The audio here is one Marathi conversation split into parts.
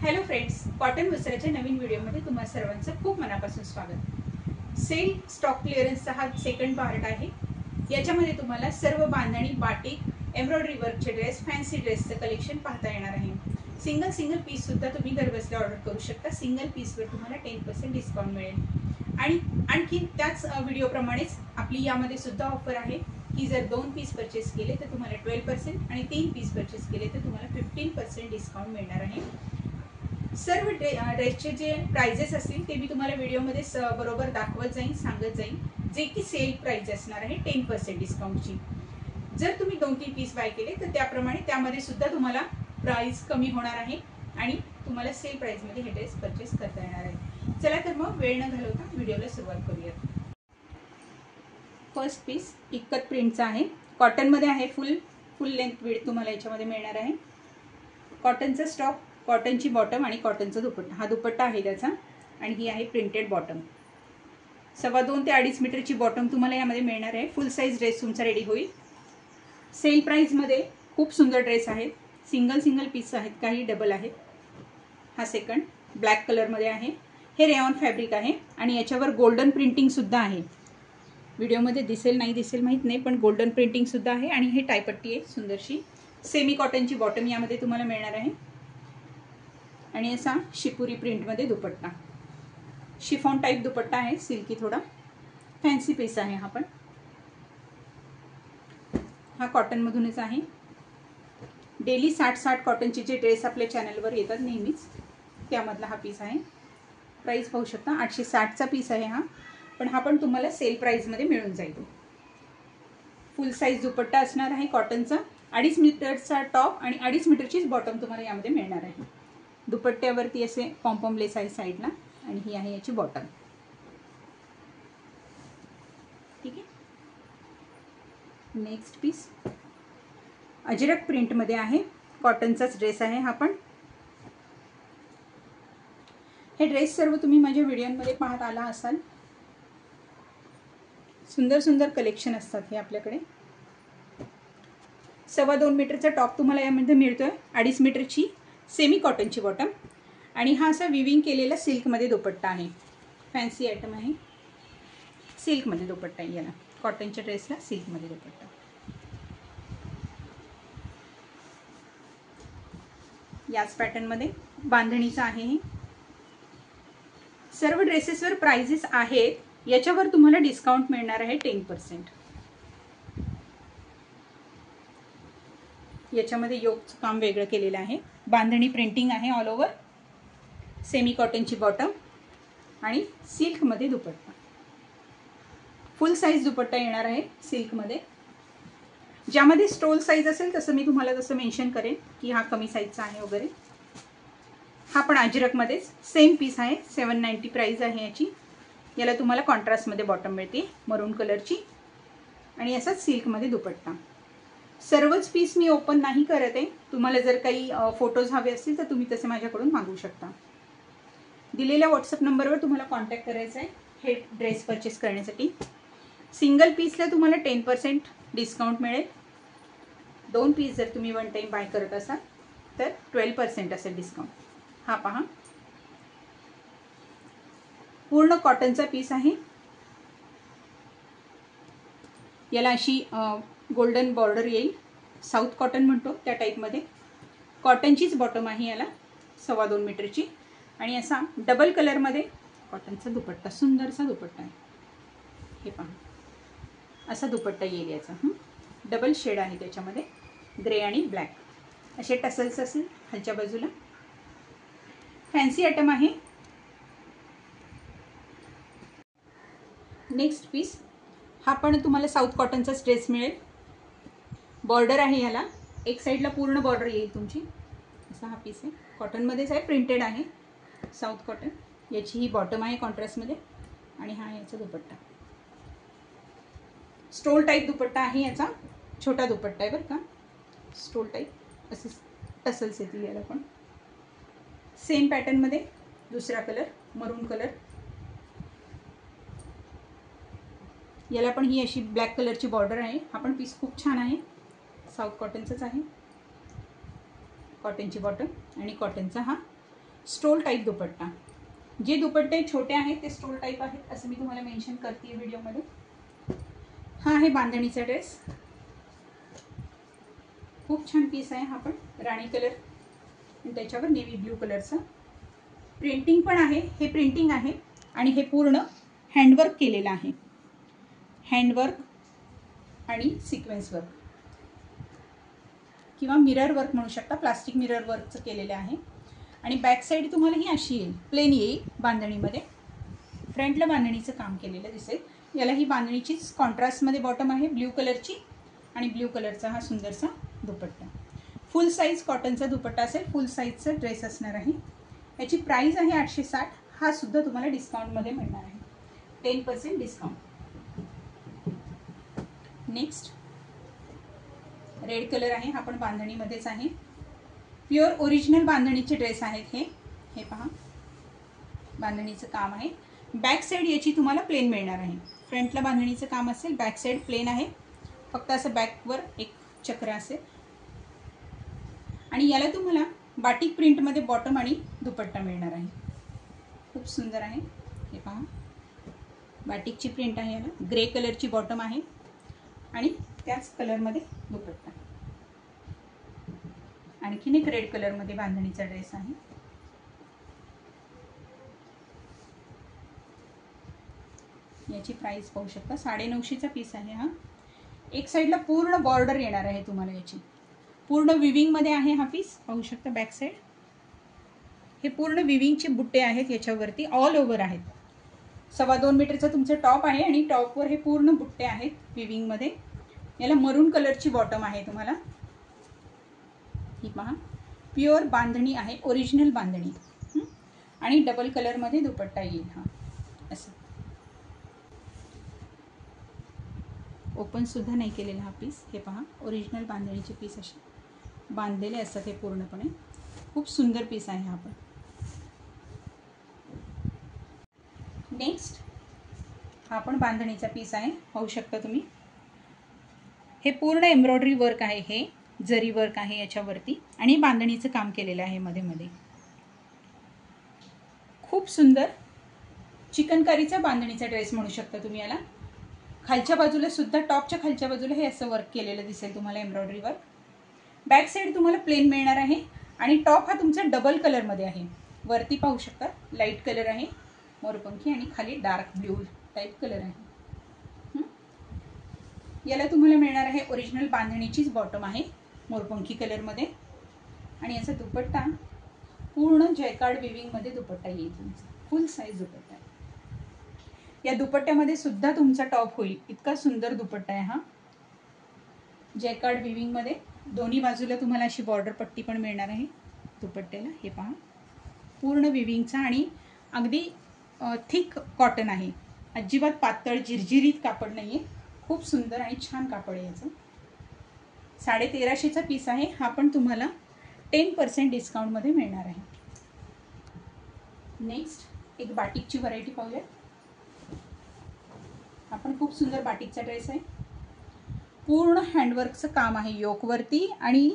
हॅलो फ्रेंड्स, कॉटन वस्त्राच्या नवीन व्हिडिओमध्ये तुम्हा सर्वांचं खूप मनापासून स्वागत। सेल स्टॉक क्लिअरन्सचा हा सेकंड पार्ट आहे। याच्यामध्ये तुम्हाला सर्व बांधणी, बाटिक, एम्ब्रॉयडरी वर्कचे ड्रेस, फॅन्सी ड्रेसचं कलेक्शन पाहता येणार आहे। सिंगल पीस सुद्धा तुम्ही घरबसल्या ऑर्डर करू शकता। सिंगल पीसवर तुम्हाला 10% डिस्काउंट मिळेल। आणि आणखी त्याच व्हिडिओप्रमाणेच आपली यामध्ये सुद्धा ऑफर आहे की जर 2 पीस परचेस केले तर तुम्हाला 12% आणि 3 पीस परचेस केले तर तुम्हाला 15% डिस्काउंट मिळणार आहे। सर्व ड्रेसचे जे प्राइजेस असतील ते मी तुम्हाला व्हिडिओमध्ये बरोबर दाखवत जाईन, सांगत जाईन, जे की सेल प्राइस असणार आहे 10% डिस्काउंटची। जर तुम्ही 2-3 पीस बाय केले तर त्याप्रमाणे त्यामध्ये सुद्धा तुम्हाला प्राइस कमी होणार आहे आणि तुम्हाला सेल प्राइसमध्ये हे ड्रेस परचेस करता येणार आहे। चला तर मग वेळ न घालवता व्हिडिओला सुरुवात करूया। फर्स्ट पीस इक्कत प्रिंटचा आहे, कॉटनमध्ये आहे। फुल लेंथ विड्थ तुम्हाला याच्यामध्ये मिळणार आहे। कॉटनचा स्टॉक, कॉटनची बॉटम आणि कॉटनचा दुपट्टा, हा दुपट्टा आहे त्याचा आणि ही आहे प्रिंटेड बॉटम। 2.25 ते 2.5 मीटरची बॉटम तुम्हाला यामध्ये मिळणार आहे। फुल साईज ड्रेस तुमचा रेडी होईल। सेल प्राइसमध्ये खूप सुंदर ड्रेस आहेत। सिंगल पीस आहेत, काही डबल आहेत। हा सेकंड ब्लॅक कलरमध्ये आहे। हे रेयॉन फॅब्रिक आहे आणि याच्यावर गोल्डन प्रिंटिंग सुद्धा आहे। व्हिडिओमध्ये दिसेल नाही दिसेल माहीत नाही, पण गोल्डन प्रिंटिंग सुद्धा आहे आणि हे टायपट्टी आहे सुंदरशी। सेमी कॉटनची बॉटम यामध्ये तुम्हाला मिळणार आहे आणि असा शिपुरी प्रिंटमध्ये दुपट्टा, शिफॉन टाइप दुपट्टा आहे, सिल्की थोडा फॅन्सी पीस आहे। हा पण हा कॉटनमधूनच आहे। डेली 60 कॉटनचे जे ड्रेस आपल्या चॅनलवर येतात नेहमीच त्यामधला हा पीस आहे। प्राइस पाहू शकता 860चा पीस आहे हा, पण हा पण तुम्हाला सेल प्राइसमध्ये मिळून जाईल। फुल साईज दुपट्टा असणार आहे कॉटनचा, 2.5 मीटरचा टॉप आणि 2.5 मीटरचीच बॉटम तुम्हाला यामध्ये मिळणार आहे। दुपट्ट्यावरती असे पॉम्पॉम लेस आहे साईडला आणि ही आहे याची बॉटम। ठीक आहे। नेक्स्ट पीस अजरक प्रिंटमध्ये आहे, कॉटनचाच ड्रेस आहे हा पण। हे ड्रेस सर्व तुम्ही माझ्या व्हिडिओमध्ये पाहत आला असाल। सुंदर कलेक्शन असतात हे आपल्याकडे। 2.25 मीटरचा टॉप तुम्हाला यामध्ये मिळतोय, 2.5 मीटरची सेमी कॉटनची बॉटम आणि हा असा विविंग केलेला सिल्कमध्ये दुपट्टा आहे। फॅन्सी आयटम आहे, सिल्कमध्ये दुपट्टा आहे याला, कॉटनच्या ड्रेसला सिल्कमध्ये दुपट्टा। याच पॅटर्नमध्ये बांधणीचा आहे। हे सर्व ड्रेसेसवर प्राइजेस आहेत, याच्यावर तुम्हाला डिस्काउंट मिळणार आहे 10%। याच्यामध्ये योगचं काम वेगळं केलेलं आहे, बांधणी प्रिंटिंग आहे ऑल ओव्हर, सेमी कॉटनची बॉटम आणि सिल्कमध्ये दुपट्टा। फुल साईज दुपट्टा येणार आहे सिल्कमध्ये, ज्यामध्ये स्टोल साईज असेल तसं मी तुम्हाला जसं मेन्शन करेन की हा कमी साईजचा आहे वगैरे। हा पण अजरकमध्येच सेम पीस आहे, 790 प्राइस आहे याची। याला तुम्हाला कॉन्ट्रास्टमध्ये बॉटम मिळते मरून कलरची आणि असाच सिल्कमध्ये दुपट्टा। सर्वच पीस मी ओपन नाही करत आहे, तुम्हाला जर काही फोटोज हवे असतील तर तुम्ही तसे माझ्याकडून मागवू शकता। दिलेल्या व्हॉट्सअप नंबरवर तुम्हाला कॉन्टॅक्ट करायचा आहे हे ड्रेस परचेस करण्यासाठी। सिंगल पीसला तुम्हाला 10% डिस्काउंट मिळेल। 2 पीस जर तुम्ही वन टाइम बाय करत असाल तर 12% असेल डिस्काउंट। हा पहा, पूर्ण कॉटनचा पीस आहे। याला अशी गोल्डन बॉर्डर येईल, साऊथ कॉटन म्हणतो त्या टाईपमध्ये। कॉटनचीच बॉटम आहे याला, 2.25 मीटरची आणि असा डबल कलरमध्ये कॉटनचा दुपट्टा, सुंदरसा दुपट्टा आहे। हे पहा, असा दुपट्टा येईल याचा। डबल शेड आहे त्याच्यामध्ये, ग्रे आणि ब्लॅक असे टसल्स असेल खालच्या बाजूला। फॅन्सी आयटम आहे। नेक्स्ट पीस हा पण तुम्हाला साऊथ कॉटनचाच ड्रेस मिळेल। बॉर्डर आहे याला, एक साईडला पूर्ण बॉर्डर येईल तुमची। असा हा पीस आहे, कॉटनमध्येच आहे, प्रिंटेड आहे, साऊथ कॉटन। याची ही बॉटम आहे कॉन्ट्रास्टमध्ये आणि हा याचा दुपट्टा। स्टोल टाईप दुपट्टा आहे याचा, छोटा दुपट्टा आहे बरं का, स्टोल टाईप। असे टसल्स येतील याला पण। सेम पॅटर्नमध्ये दुसरा कलर मरून कलर, याला पण ही अशी ब्लॅक कलरची बॉर्डर आहे। हा पण पीस खूप छान आहे, साऊथ कॉटनचाच आहे। कॉटनची बॉटम आणि कॉटनचा हा स्टोल टाईप दुपट्टा. जे दुपट्टे छोटे आहेत ते स्टोल टाईप आहेत असं मी तुम्हाला मेन्शन करते व्हिडिओमध्ये. हा आहे बांधणीचा ड्रेस. खूप छान पीस आहे हा पण. राणी कलर आणि त्याच्यावर नेव्ही ब्ल्यू कलरचं प्रिंटिंग पण आहे. हे प्रिंटिंग आहे आणि हे पूर्ण हँडवर्क केलेलं आहे. हँडवर्क आणि सिक्वेन्स वर्क किंवा मिरर वर्क म्हणू शकता. प्लास्टिक मिरर वर्कचं केलेलं आहे. आणि बॅक साईड तुम्हाला ही अशी येईल, प्लेन येईल बांधणीमध्ये. फ्रंटला बांधणीचं काम केलेलं दिसेल. याला ही बांधणीचीच कॉन्ट्रास्टमध्ये बॉटम आहे ब्ल्यू कलरची आणि ब्ल्यू कलरचा हा सुंदरसा दुपट्टा. फुल साईज कॉटनचा दुपट्टा असेल. फुल साईजचा ड्रेस असणार आहे. याची प्राईस आहे 860. हा सुद्धा तुम्हाला डिस्काउंटमध्ये मिळणार आहे. 10% डिस्काउंट. नेक्स्ट रेड कलर आहे. हा पण बांधणीमध्येच आहे. प्युअर ओरिजिनल बांधणीचे ड्रेस आहेत हे पहा. बांधणीचं काम आहे. बॅक साईड याची तुम्हाला प्लेन मिळणार आहे. फ्रंटला बांधणीचं काम असेल, बॅक साईड प्लेन आहे. फक्त असं बॅकवर एक चक्र असेल. आणि याला तुम्हाला बाटिक प्रिंटमध्ये बॉटम आणि दुपट्टा मिळणार आहे. खूप सुंदर आहे हे पहा. बाटिकची प्रिंट आहे. याला ग्रे कलरची बॉटम आहे आणि त्याच कलरमध्ये दुपट्टा. आणखीन एक रेड कलरमध्ये बांधणीचा ड्रेस आहे. याची प्राइस पाहू शकता. 950चा पीस आहे हा. एक साईडला पूर्ण बॉर्डर येणार आहे तुम्हाला. याची पूर्ण विविंगमध्ये आहे हा पीस. पाहू शकता बॅक साईड. हे पूर्ण विविंगचे बुट्टे आहेत याच्यावरती. ऑल ओव्हर आहेत. 2.25 मीटरचा तुमचं टॉप आहे आणि टॉपवर हे पूर्ण बुट्टे आहेत विविंगमध्ये. याला मरून कलरची बॉटम आहे तुम्हाला. ही पहा. प्युअर बांधणी आहे, ओरिजिनल बांधणी. आणि डबल कलरमध्ये दुपट्टा येईल हा. असं ओपन सुद्धा नाही केलेला हा पीस. हे पहा. ओरिजिनल बांधणीचे पीस असे बांधलेले असतात हे पूर्णपणे. खूप सुंदर पीस आहे हा पण. नेक्स्ट हा पण बांधणीचा पीस आहे. पाहू शकता तुम्ही. हे पूर्ण एम्ब्रॉयडरी वर्क आहे. हे जरी वर्क आहे याच्यावरती आणि बांधणीचं काम केलेलं आहे मध्ये मध्ये. खूप सुंदर चिकनकारीचा बांधणीचा ड्रेस म्हणू शकता तुम्ही याला. खालच्या बाजूला सुद्धा, टॉपच्या खालच्या बाजूला हे असं वर्क केलेलं दिसेल तुम्हाला, एम्ब्रॉयडरी वर्क. बॅक साईड तुम्हाला प्लेन मिळणार आहे आणि टॉप हा तुमचा डबल कलरमध्ये आहे. वरती पाहू शकता लाईट कलर आहे मोरपंखी आणि खाली डार्क ब्ल्यू टाईप कलर आहे. याला तुम्हाला मिळणार आहे ओरिजिनल बांधणीचीच बॉटम आहे मोरपंखी कलरमध्ये. आणि याचा दुपट्टा पूर्ण जयकार्ड विविंगमध्ये दुपट्टा येईल तुमचा. फुल साईज दुपट्टा आहे. या दुपट्ट्यामध्ये सुद्धा तुमचा टॉप होईल. इतका सुंदर दुपट्टा आहे हा. जयकार्ड विविंगमध्ये दोन्ही बाजूला तुम्हाला अशी बॉर्डर पट्टी पण मिळणार आहे दुपट्ट्याला. हे पहा. पूर्ण विविंगचा आणि अगदी थिक कॉटन आहे. अजिबात पातळ झिरझिरीत कापड नाही आहे. खूप सुंदर आणि छान कापड आहे याचं. 1350चा पीस आहे हा पण तुम्हाला 10% डिस्काउंटमध्ये मिळणार आहे. नेक्स्ट एक बाटिकची व्हरायटी पाहूया. हा पण खूप सुंदर बाटिकचा ड्रेस आहे. पूर्ण हँडवर्कचं काम आहे योकवरती आणि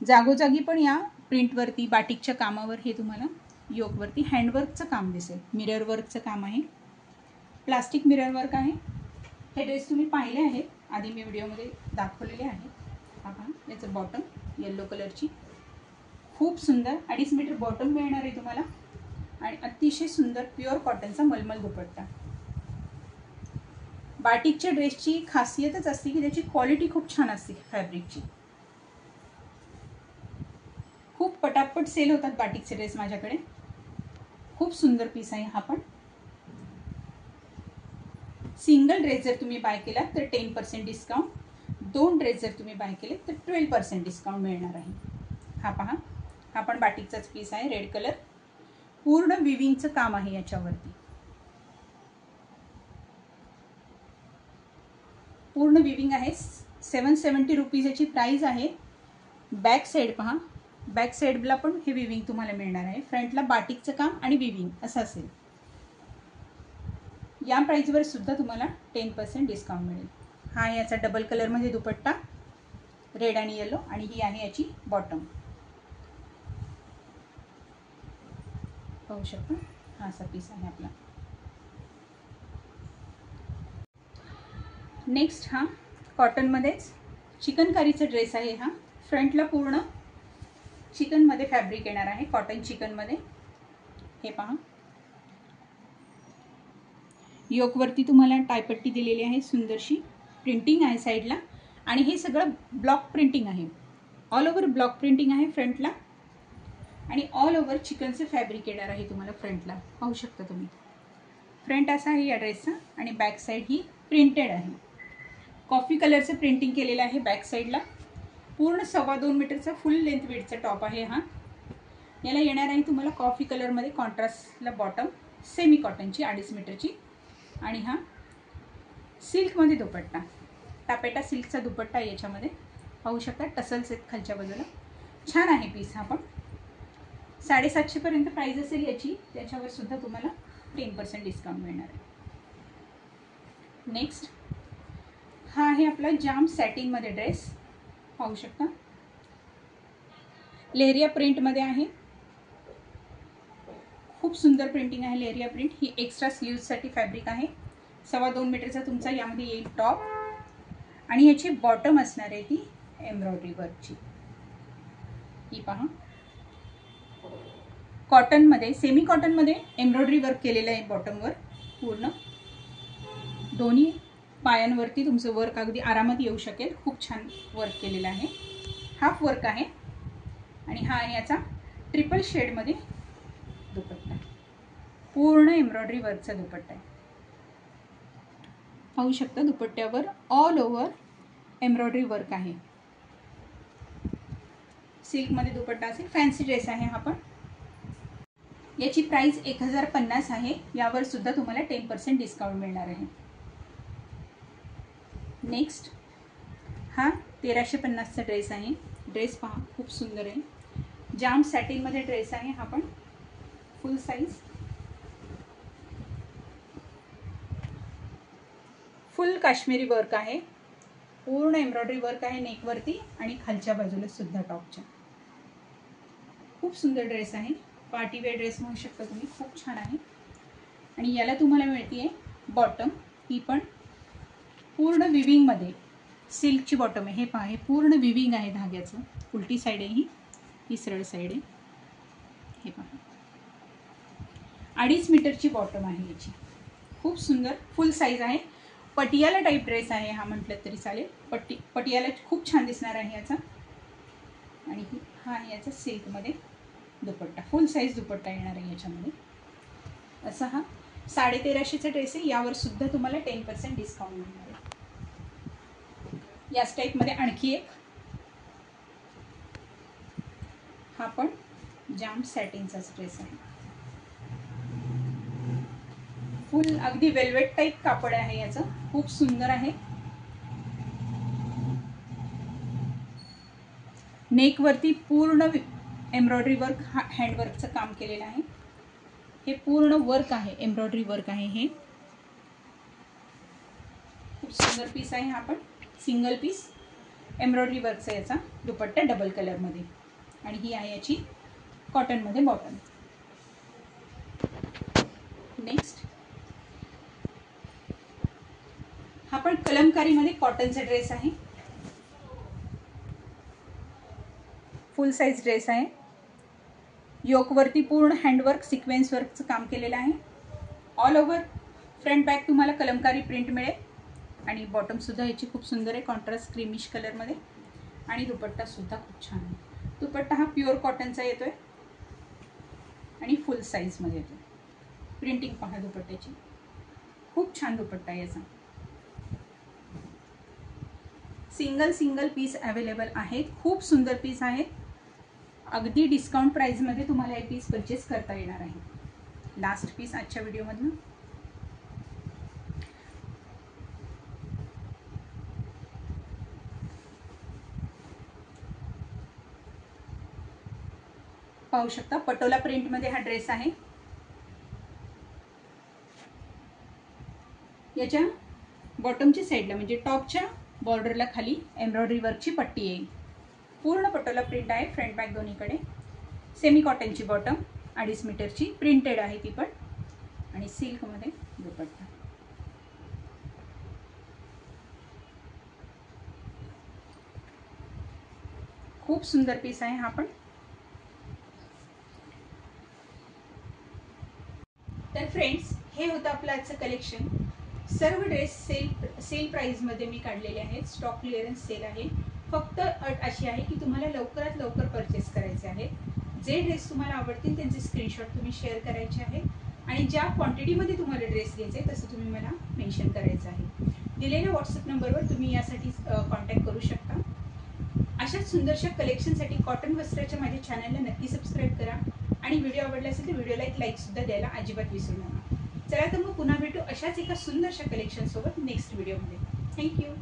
जागोजागी पण या प्रिंटवरती बाटिकच्या कामावर हे तुम्हाला योकवरती हँडवर्कचं काम दिसेल. मिरर वर्कचं काम आहे. प्लास्टिक मिरर वर्क आहे. हे ड्रेस तुम्ही पाहिले आहेत आधी मी व्हिडिओमध्ये दाखवलेले आहे. हा पहा. याचं बॉटम येल्लो कलरची. खूप सुंदर 2.5 मीटर बॉटम मिळणार आहे तुम्हाला आणि अतिशय सुंदर प्युअर कॉटनचा मलमल दुपट्टा. बाटिकच्या ड्रेसची खासियतच असते की त्याची क्वालिटी खूप छान असते फॅब्रिकची. खूप पटापट सेल होतात बाटिकचे ड्रेस माझ्याकडे. खूप सुंदर पीस आहे हा पण. सिंगल ड्रेस जर तुम्ही बाय केला तर 10% डिस्काउंट. 2 ड्रेस जर तुम्ही बाय केले तर 12% डिस्काउंट मिळणार आहे. हा पहा. हा पण बाटिकचाच पीस आहे. Red colour. पूर्ण विविंगचं काम आहे याच्यावरती. पूर्ण विविंग आहे. 770 रुपीज याची प्राइस आहे. बॅक साईड पहा. बॅक साईडला पण हे विविंग तुम्हाला मिळणार आहे. फ्रंटला बाटिकचं काम आणि विविंग असं असेल. या प्राइसवर सुद्धा तुम्हाला 10% डिस्काउंट मिळेल. हा याचा डबल कलरमध्ये दुपट्टा रेड आणि येलो आणि ही आहे याची बॉटम. पाहू शकता, हा असा पीस आहे आपला. नेक्स्ट हा कॉटनमध्येच चिकनकारीचा ड्रेस आहे. हा फ्रंटला पूर्ण चिकनमध्ये फॅब्रिक येणार आहे, कॉटन चिकनमध्ये. हे पहा, योकवरती तुम्हाला टायपट्टी दिलेली आहे, सुंदरशी प्रिंटिंग आहे साईडला. आणि हे सगळं ब्लॉक प्रिंटिंग आहे, ऑल ओव्हर ब्लॉक प्रिंटिंग आहे फ्रंटला. आणि ऑल ओव्हर चिकनचं फॅब्रिक येणार आहे तुम्हाला फ्रंटला. पाहू शकता तुम्ही, फ्रंट असा आहे या ड्रेसचा आणि बॅक साईड ही प्रिंटेड आहे. कॉफी कलरचं प्रिंटिंग केलेलं आहे बॅक साईडला. पूर्ण 2.25 मीटरचा फुल लेंथ विड्थचा टॉप आहे हा. याला येणार आहे तुम्हाला कॉफी कलरमध्ये कॉन्ट्रास्टला बॉटम, सेमी कॉटनची 2.5 मीटरची. आणि हा सिल्कमध्ये दुपट्टा, टापेटा सिल्कचा दुपट्टा आहे याच्यामध्ये. पाहू शकता, टसल्स आहेत खालच्या बाजूला. छान आहे पीस हा पण. 750 पर्यंत प्राइस असेल याची, त्याच्यावर सुद्धा तुम्हाला 10% डिस्काउंट मिळणार आहे. नेक्स्ट हा आहे आपला जाम सॅटिनमध्ये ड्रेस. पाहू शकता, लेहरिया प्रिंटमध्ये आहे. खूप सुंदर प्रिंटिंग आहे लेहरिया प्रिंट. ही एक्स्ट्रा स्लीव्हसाठी फॅब्रिक आहे. 2.25 मीटरचा तुमचा यामध्ये येईल टॉप. आणि याची बॉटम असणार आहे ती एम्ब्रॉयडरी वर्कची. ही पहा, कॉटनमध्ये, सेमी कॉटनमध्ये एम्ब्रॉयडरी वर्क केलेलं आहे बॉटमवर. पूर्ण दोन्ही पायांवरती तुमचं वर्क अगदी आरामात येऊ शकेल. खूप छान वर्क केलेलं आहे. हाफ वर्क आहे. आणि हा आहे याचा ट्रिपल शेडमध्ये दुपट्टा, पूर्ण एम्ब्रॉयडरी वर्कचा दुपट्टा आहे. पाहू शकता, दुपट्ट्यावर ऑल ओव्हर एम्ब्रॉयडरी वर्क आहे. सिल्कमध्ये दुपट्टा असेल. फॅन्सी ड्रेस आहे हा पण. याची प्राइस 1050 आहे. यावर सुद्धा तुम्हाला 10% डिस्काउंट मिळणार आहे. नेक्स्ट हा 1350चा ड्रेस आहे. ड्रेस पहा, खूप सुंदर आहे. जाम सॅटिनमध्ये ड्रेस आहे हा पण, फुल साईज. फुल काश्मीरी वर्क आहे. पूर्ण एम्ब्रॉयडरी वर्क आहे नेकवरती आणि खालच्या बाजूला सुद्धा टॉपच्या. खूप सुंदर ड्रेस आहे. पार्टीवेअर ड्रेस म्हणू शकता तुम्ही. खूप छान आहे. आणि याला तुम्हाला मिळते बॉटम, ही पण पूर्ण विविंगमध्ये. सिल्कची बॉटम आहे. हे पहा, हे पूर्ण विविंग आहे धाग्याचं. उलटी साईड आहे ही सरळ साईड आहे. हे पहा, 2.5 मीटरची बॉटम आहे याची. खूप सुंदर फुल साईज आहे. पटियाला टाईप ड्रेस आहे हा म्हटलं तरी चालेल. पटियाला खूप छान दिसणार आहे याचा. आणि हा आहे याचा सिल्कमध्ये दुपट्टा, फुल साईज दुपट्टा येणार आहे याच्यामध्ये. असा हा 1350चा ड्रेस आहे. यावर सुद्धा तुम्हाला 10% डिस्काउंट मिळणार आहे. याच टाईपमध्ये आणखी एक, हा पण जाम सॅटिनचाच ड्रेस आहे. फुल अगदी वेल्वेट टाईप कापड आहे याचं. खूप सुंदर आहे. नेकवरती पूर्ण एम्ब्रॉयडरी वर्क, हँडवर्कचं काम केलेलं आहे. हे पूर्ण वर्क आहे, एम्ब्रॉयडरी वर्क आहे हे. खूप सुंदर पीस आहे हा पण. सिंगल पीस एम्ब्रॉयडरी वर्कचा याचा दुपट्टा डबल कलरमध्ये. आणि ही आहे याची कॉटनमध्ये बॉटम. नेक्स्ट हा पण कलमकारीमध्ये कॉटनचा ड्रेस आहे. फुल साईज ड्रेस आहे. योकवरती पूर्ण हँडवर्क, सिक्वेन्स वर्कचं काम केलेलं आहे. ऑल ओव्हर फ्रंट बॅक तुम्हाला कलमकारी प्रिंट मिळेल. आणि बॉटमसुद्धा याची खूप सुंदर आहे, कॉन्ट्रास्ट क्रीमिश कलरमध्ये. आणि दुपट्टासुद्धा खूप छान आहे. दुपट्टा हा प्युअर कॉटनचा येतो आहे आणि फुल साईजमध्ये येतो. प्रिंटिंग पहा दुपट्ट्याची. खूप छान दुपट्टा आहे याचा. सिंगल पीस अवेलेबल आहेत. खूप सुंदर पीस आहेत. अगदी डिस्काउंट प्राइसमध्ये तुम्हाला हे पीस परचेस करता येणार आहे. लास्ट पीस आजच्या व्हिडिओमधून. पाहू शकता, पटोला प्रिंटमध्ये हा ड्रेस आहे. याच्या बॉटमच्या साईडला म्हणजे टॉपच्या बॉर्डरला खाली एम्ब्रॉयडरी वर्कची पट्टी येईल. पूर्ण पटोला प्रिंट आहे फ्रंट बॅक दोन्हीकडे. सेमी कॉटनची बॉटम 2.5 मीटरची प्रिंटेड आहे ती पण, आणि सिल्कमध्ये दुपट्टा. खूप सुंदर पीस आहे हा पण. तर फ्रेंड्स, हे होतं आपलं आजचं कलेक्शन. सर्व ड्रेस सेल प्राइसमध्ये मी काढलेले आहेत. स्टॉक क्लिअरन्स सेल आहे. फक्त अट अशी आहे की तुम्हाला लवकरात लवकर परचेस करायचे आहे. जे ड्रेस तुम्हाला आवडतील त्यांचे स्क्रीनशॉट तुम्ही शेअर करायचे आहेत, आणि ज्या क्वांटिटीमध्ये तुम्हाला ड्रेस घ्यायचे तसं तुम्ही मला मेन्शन करायचं आहे. दिलेल्या व्हॉट्सअप नंबरवर तुम्ही यासाठी कॉन्टॅक्ट करू शकता. अशाच सुंदरशा कलेक्शनसाठी कॉटन वस्त्राच्या माझ्या चॅनलला नक्की सबस्क्राईब करा, आणि व्हिडिओ आवडला असेल तर व्हिडिओला एक लाईकसुद्धा द्यायला अजिबात विसरू नका. चला तर मग पुन्हा भेटू अशाच एका सुंदरशा कलेक्शनसोबत नेक्स्ट व्हिडिओमध्ये. थँक्यू.